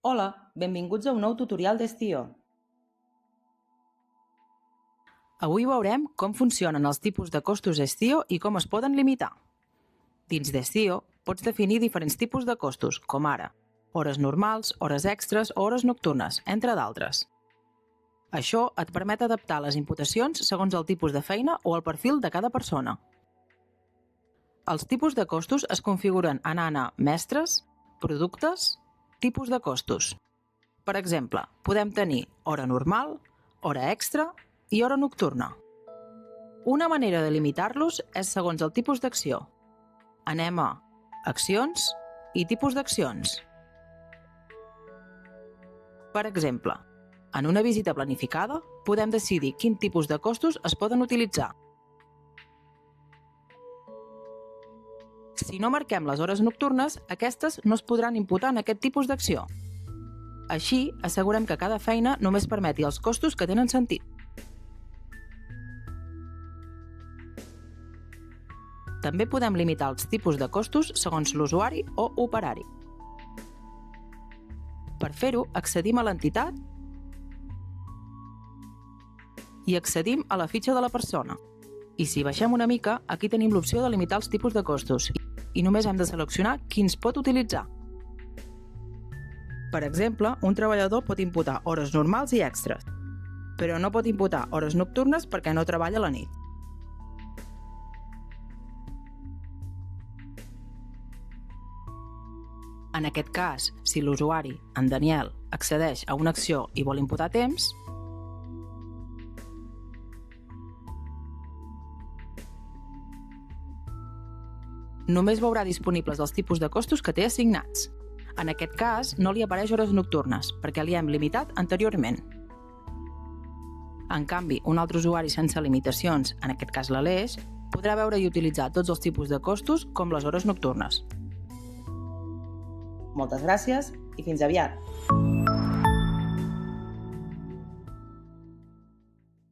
Hola, benvinguts a un nou tutorial d'Estio. Avui veurem com funcionen els tipus de costos Estio i com es poden limitar. Dins d'Estio pots definir diferents tipus de costos, com ara hores normals, hores extres o hores nocturnes, entre d'altres. Això et permet adaptar les imputacions segons el tipus de feina o el perfil de cada persona. Els tipus de costos es configuren anant a Mestres, Productes, Tipus de costos. Per exemple, podem tenir hora normal, hora extra i hora nocturna. Una manera de limitar-los és segons el tipus d'acció. Anem a Accions i tipus d'accions. Per exemple, en una visita planificada podem decidir quin tipus de costos es poden utilitzar. Si no marquem les hores nocturnes, aquestes no es podran imputar en aquest tipus d'acció. Així, assegurem que cada feina només permeti els costos que tenen sentit. També podem limitar els tipus de costos segons l'usuari o operari. Per fer-ho, accedim a l'entitat i accedim a la fitxa de la persona. I si baixem una mica, aquí tenim l'opció de limitar els tipus de costos i només hem de seleccionar quins pot utilitzar. Per exemple, un treballador pot imputar hores normals i extres, però no pot imputar hores nocturnes perquè no treballa a la nit. En aquest cas, si l'usuari, en Daniel, accedeix a una acció i vol imputar temps, només veurà disponibles els tipus de costos que té assignats. En aquest cas, no li apareix hores nocturnes, perquè li hem limitat anteriorment. En canvi, un altre usuari sense limitacions, en aquest cas l'Aleix, podrà veure i utilitzar tots els tipus de costos com les hores nocturnes. Moltes gràcies i fins aviat!